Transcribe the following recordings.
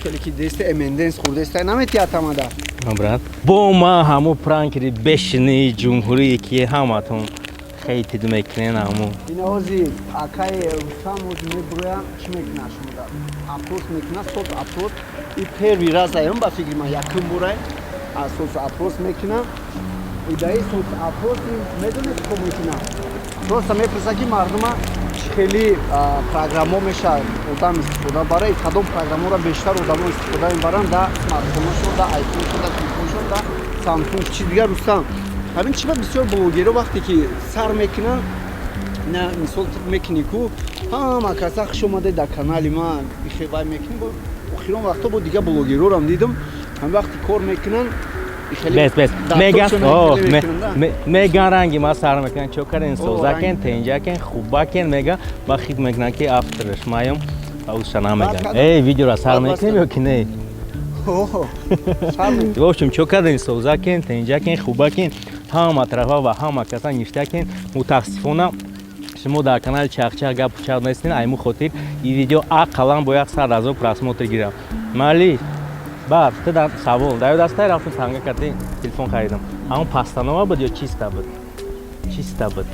خیلی که دست امندنس خورده است نمیتی اتامدا برات با ما همو پرانکری بشنی جمهوری که هماتون خیلی دمکنن همو این آزی اکای سامود میبرم چی میکنه شما اپروچ میکنه صوت اپروچ این پر ویراز ایم با فکر من یکم برای از صوت اپروچ میکنه ایدای صوت اپروچ میدونه که میکنه درست میپرسه که مردم خیلی پروگرام میشه آدم استفاده برای کدام پروگرام را بیشتر آدم استفاده میبرن در اسمارتفون شد در آیفون شد در تلفن شد در سامسونگ چیز دیگر رستم همین چی بسیار بلوگرها وقتی که سر میکنن نه مثال میکنی کو همه کسا خوش اومده در کانال ما خیلی میکنیم اخیران وقتا با دیگه بلوگرها رو هم دیدم هم وقتی کار میکنن بس میگن رنگی ما سر میکنن چوکرین سوزاکن تنجاکن خوباکن میگن با خید میکنن که افترش مایم اوشنا میگن ای ویدیو را سر میکنیم یا که نه گوشم چوکرین سوزاکن تنجاکن خوباکن همه طرفا و همه کسا نشتاکن متاسفانه شما در کانال چاق گپ چاق نیستین ایمو خاطر این ویدیو اقلا با 100,000 پراسموتر گیرم مالی بار تو در سوال در دسته رفتم سانگا کردم تلفن خریدم اما پاستانوما بود یا چیستا بود چیستا بود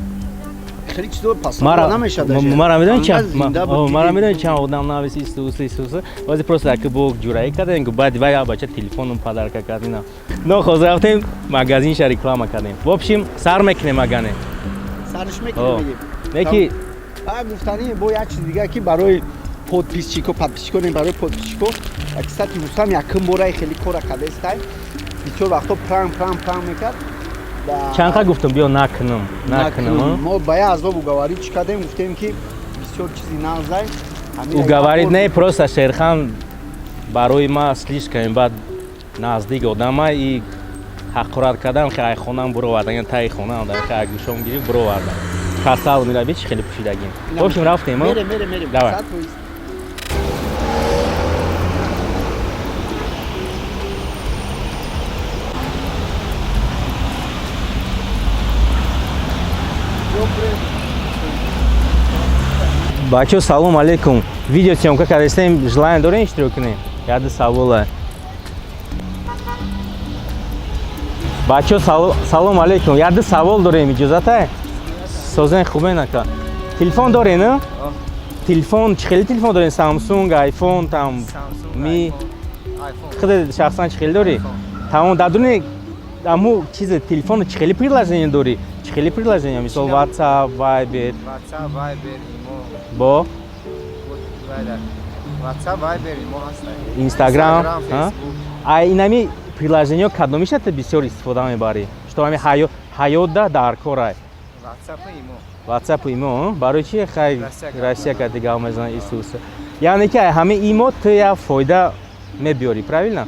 خیلی چطور پاستانوما نمیشه مرا میدونی چند آدم نویس ایستوسه واسه پروسه که با جورایی کردن که بعد وای بچه تلفنم پدر کردین نه خود رفتیم مغازین ریکلام کردیم وابشیم سر میکنیم مگانه سرش میکنیم میگی گفتنی با یک چیز دیگه که برای پادپیچیکو برای پادپیچیکو اکساتی وسام یکم برای خیلی کار کرده است بسیار وقتا پرام میکرد چند گفتم بیا نکنم ما باید از او گواری چی کردیم گفتیم که بسیار چیزی نازای او گواری نه پروسه شرخان برای ما اصلیش کنیم بعد نزدیک آدم ای حقارت کردن خیلی خونم برو وردن تای خونم در خیلی گوشم گیری برو وردن کاسال میره بیچ خیلی پوشیدگیم باشیم رفتیم میره Бачо, салом алейкум. Видео съемка, когда снимем, желаем дорогие штуки. Я до савола. Бачо, салом алейкум. Я до савол дорогие. Иджазата? Созен хубе нака. Телефон дорогие, не? Телефон, чхели телефон дорогие? Samsung, iPhone, там, Mi. خود شخصا چخیل داری؟ تمام دادونی امو چیز تلفن چخیلی приложение داری؟ چخیلی приложение مثل واتساپ، وایبر با واتساپ وایبر ایمو هست اینستاگرام اینمی приложение کدومیشه تو بسیار استفاده میبری؟ що همی حیات در کاره واتساپ ایمو برای چی خیلی راسیا که دیگه آموزن ایسوس یعنی که همه ایمو تو یا فایده میبری правильно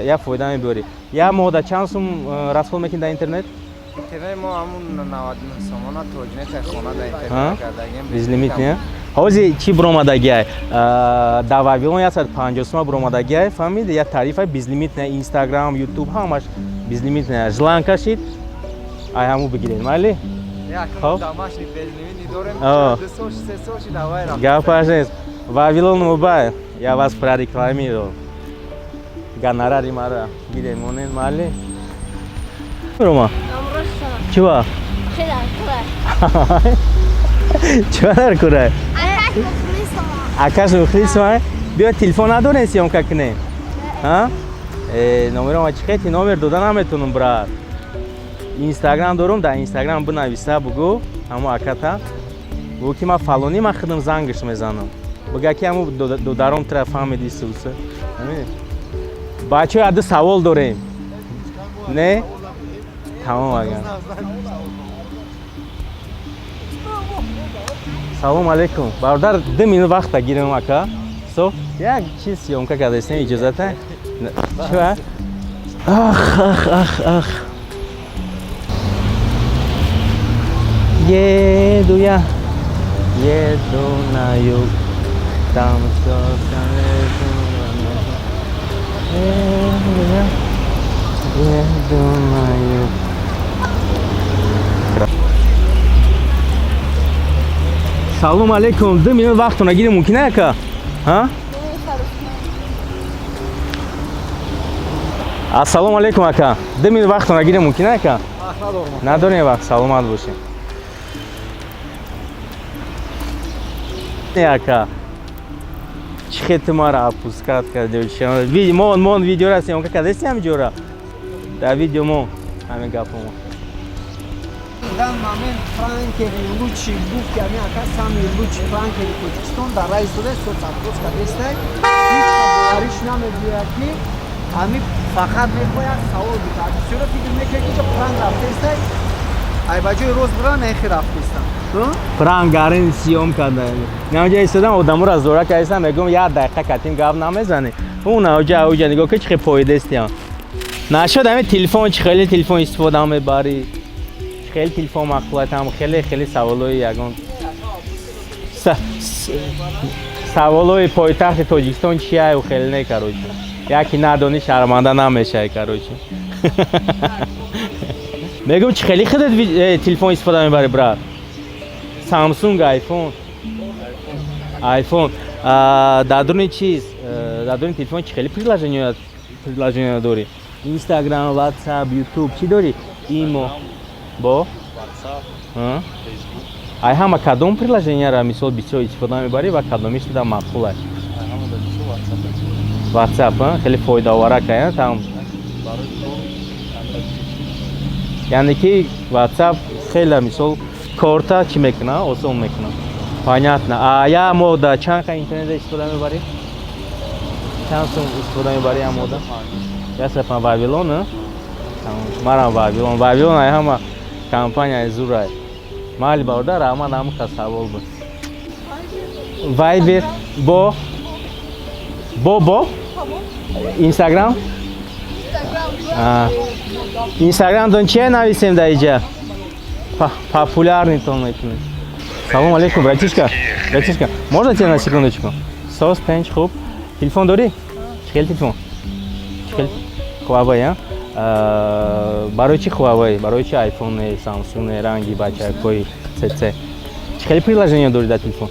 یا فایده میبری یا مدت چند سوم رسول میکنی در اینترنت ما همون 99 سومانا توجنه خونه در اینترنت کردیم بیز لیمیت نه حاضی چی برآمدگی در ویدیو 150 سوم برآمدگی فهمید یا تعریف بیز لیمیت نه اینستاگرام یوتیوب همش بیز لیمیت نه ژلان کشید ای همو بگیرید مالی یا کم داماش بیز لیمیت دارم 200 300 давай رفت گاپاش ویدیو موبایل یا واس پرادیکلامی رو گاناراری مارا گیره مونن مالی روما چوا چوا در کوره آکاش مخلیسم بیا تلفن نداره سیامکا کنه ها نمرم چیکه نمر دادن نمیتونم برات اینستاگرام دارم در اینستاگرام بنویسه بگو همو آکاتا بگو که ما فلانی ما خودم زنگش میزنم بگو که همو دو درام طرف فهمیدی سوسه بچه عده سوال داریم نه تمام اگر سلام علیکم برادر 2 minut وقت بگیرم اکا سو یک چیز سیامکا کردستیم اجازته چه آخ یه دویا یه دو نایو تامسو یه دو نایو салом алейкум. 2 минут вақтон нагирем мумкина ака? Ха? Ассалому алейкум ака. 2 минут вақтон нагирем мумкина ака? Надорем вақт, саломат бошем. Ака. Чихети мара опускат кард. Мон видео ра съемка кардести ҳаминҷора. Дар видео мо ҳамин гапо мо. дан момент франкери лучший був ки ами ака сами лучший франкери Тоҷикистон дар раис шуда соцафрӯз кардестай. Ҳеҷ хабариш намедиҳад ки ами фақат мехоҳад савол бикард. Чаро фикр мекард ки франк рафтестай? Ай ба ҷои рост бура нехи рафтестам. Франк гарин сиём карда. Наоҷа истодам одаморо зора кардестам мегӯм 1 дақиқа катим гап намезанӣ. Он аҷа нигоҳ ки чӣ хел поидестиам. Нашуд ами телефон чӣ хеле телефон истифода мебарӣ? Чӣ хеле телефон мақбулатам? Хеле саволои ягон саволои пойтахти Тоҷикистон чияю хеле не короче. Яки надони шарманда намешай короче. Мегӯм чӣ хеле худат телефон истифода мебарӣ брат? Samsung, iPhone. Дар дуни чиз? Дар дуни телефон чӣ хеле приложения дорӣ? Instagram, WhatsApp, YouTube чӣ дорӣ? Imo бо? WhatsApp, Facebook. Ай ҳама кадом приложенияро мисол бисёр истифода мебарӣ ва кадомиш дар мақбул аст? WhatsApp, хеле фоидаоварак аст там. Яъне ки WhatsApp хеле мисол корта чӣ мекуна? Осон мекуна. Понятно. А я мода чанд қа интернет истифода мебарӣ? Чанд сум истифода мебарӣ я мода? Я сафан Вавилон, а? Марам Вавилон. Вавилон ай ҳама компания зурай. Мали бародар аман ҳамқа савол буд. Viber бо Instagram? Instagram дон чия нависем дар иҷа? Популярный тон мекунем. Салом алейкум, братишка. Братишка, можно тебя на секундочку? Сос, пенч, хуб. Телефон дори? Чхел телефон? Чхел? Huawei, а? Барои чи Huawei? Барои чи iPhone, Samsung, ранги бача, кои CC? Чхел приложение дори дар телефон?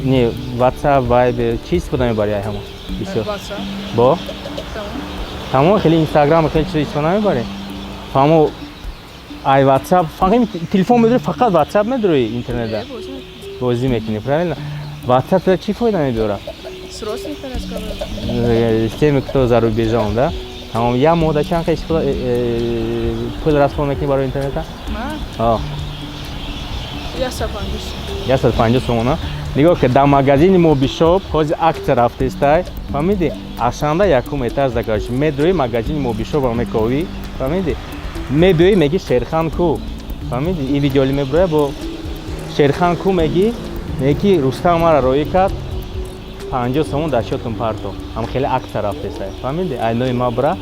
Не, WhatsApp, Viber, чи истифода мебарӣ ай ҳама? Бисёр. Бо? Тамом хеле Instagram, хеле чиз истифода мебарӣ? Фаҳмо ай WhatsApp, телефон медори фақат WhatsApp медори интернетда? Бозӣ мекунӣ, правильно? WhatsApp чӣ фоида медорад? С родственниками разговаривать. С теми, кто за рубежом, да? Тамом, я мода чанд қа истифода пул расход мекунӣ барои интернета? Я 150. Я 150 сом, на? Нигоҳ ки дар магазини мобишоп ҳозир аксия рафтестай, фаҳмидӣ? Ашанда якум этаж закариш медои магазини мобишопро мековӣ, фаҳмидӣ? Мебиёӣ меги Sherkhan ку, фаҳмидӣ? И видеоли мебурая бо Sherkhan ку меги Рустам мара роӣ кард 50 сомон дар шотум парто. Ам хеле аксия рафтестай, фаҳмидӣ? Ай нои ма бура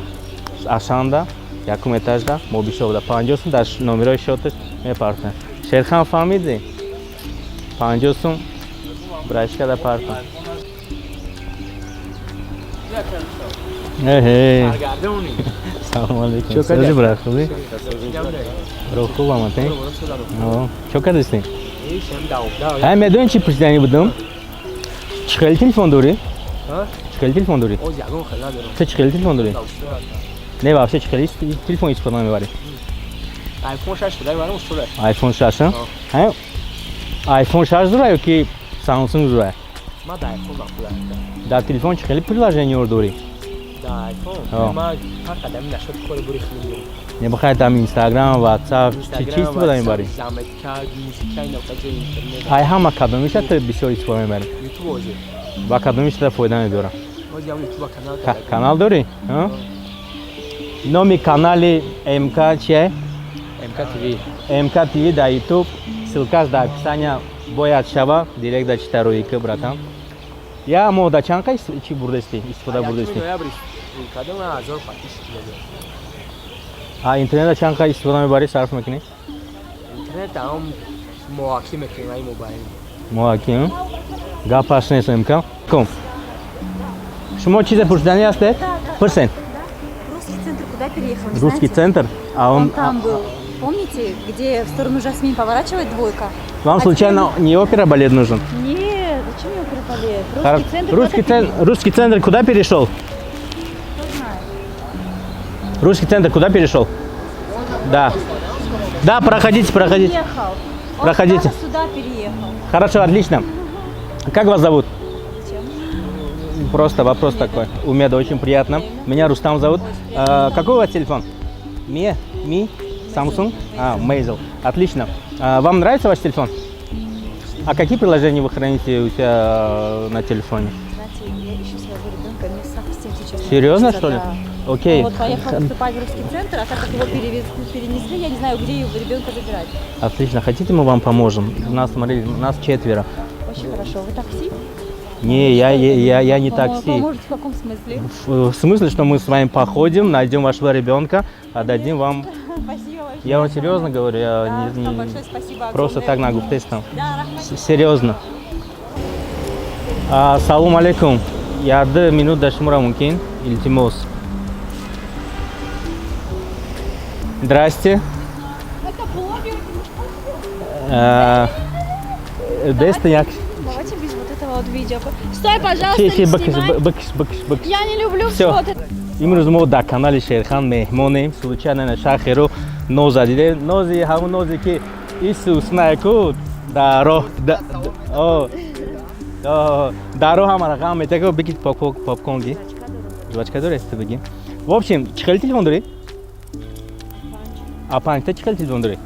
Ашанда якум этажда мобишоп да 50 сом дар номерои шоташ мепарта. Sherkhan фаҳмидӣ? 50 сом брашка да парто. Салом алейкум. Сази брат, хубӣ? Бро, хубам атен? Чо кардестӣ? Ай медонӣ чӣ пурсиданӣ будам? Чӣ хеле телефон дорӣ? Чӣ хеле телефон дорӣ? Чӣ хеле телефон дорӣ? Не, вообще чӣ хеле телефон истифода мебарӣ? iPhone 6 будай барам устура. iPhone 6, а? iPhone 6 зурай ё ки Samsung зурай? Ма да iPhone мақбулам. Дар телефон чӣ хеле приложениёро дорӣ? Да iPhone. Ма фақат ами нашод кори бури хеле мебарам. Не бахай там Instagram, WhatsApp, чӣ истифода мебарӣ? Заметка, музика, ина ҷои интернет. Ай ҳама кадомиша то бисёр истифода мебарӣ? YouTube озир. Ва кадомиша то фоида медорад? Озир ам YouTube канал дорам. Канал дорӣ? Номи канали МК чие? MK TV. МК TV дар YouTube. Ссилкаш дар описания бояд шава. Директ дар чита роика, братан. Я мода чанд қа чӣ бурдестӣ? Истифода бурдестӣ? Кадом 1000 патиш кило. А интернета чанд қа истифода мебарӣ, сарф мекунӣ? Интернет ам моаки мекунем ай мобаил. Моаки, гапаш нест МК. Ком. Шумо чизе пурсиданӣ ҳастед? Пурсен. Русский центр куда переехал? Русский центр? А Он там был. Помните, где в сторону Жасмин поворачивает двойка? Вам случайно не опера балет нужен? Нет, зачем мне опера балет? Русский центр куда перешел? Русский центр куда перешел? Да. Да, проходите. Переехал. Он Проходите. сюда переехал. Хорошо, отлично. Как вас зовут? Зачем? Просто вопрос такой. Умеда, очень приятно. Меня Рустам зовут. Какой у вас телефон? Ми? Samsung? Meizel. Отлично. Вам нравится ваш телефон? А какие приложения вы храните у себя на телефоне? Знаете, я ищу своего ребенка, мне совсем сейчас... Серьезно, что ли? Да. Окей. Он вот поехал выступать в русский центр, а так как его перенесли, я не знаю, где его ребенка забирать. Отлично. Хотите, мы вам поможем? Нас 4. Очень хорошо. Вы такси? Не, я не такси. Поможете в каком смысле? В смысле, что мы с вами походим, найдем вашего ребенка, отдадим вам. Спасибо большое. Я вам серьезно говорю, я Да, не большое спасибо. просто так на гуфтестом. Да, рахмат. Серьезно. Салам алейкум. Ярды минут дашмура мумкин? Илтимос. Здрасте. Дестаяк. Давайте без вот этого вот видео. Стой, пожалуйста, не снимай. Бакш. Я не люблю Всё. все. имрӯз мо дар канали Шерхан меҳмонем. Случайно шахеро ноза дидем. Нози ҳамон нозе ки Исус накуд дар роҳ дар роҳ ҳама рақам метако бигит попкорн ги. Жвачка доред ту бигим. В общем, чӣ хели телефон доред? Панҷта чӣ хели телефон доред?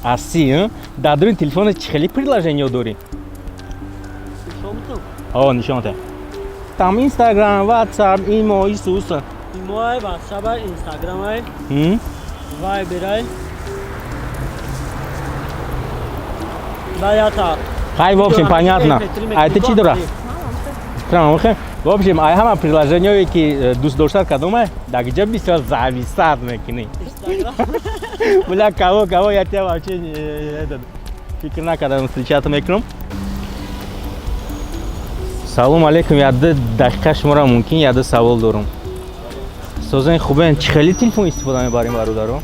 Аси, дар дурин телефон чӣ хели приложение доред? Нишонта. Там Instagram, WhatsApp, имо, Исус. Имо ай, WhatsApp ай, Instagram ай, Viber ай. Даята. Хай, в общем, понятно. А это чи дора? В общем, ай ҳама приложение ки дӯст доштат кадом дар ҷо бисёр зависад мекунӣ. Бля, кого я тебя вообще фикр накардам встречаться мекунам. Салом алейкум, ярды дақиқа шумора мумкин, ярды савол дорам. Созани хубен, чӣ хели телефон истифода мебарем бародаро?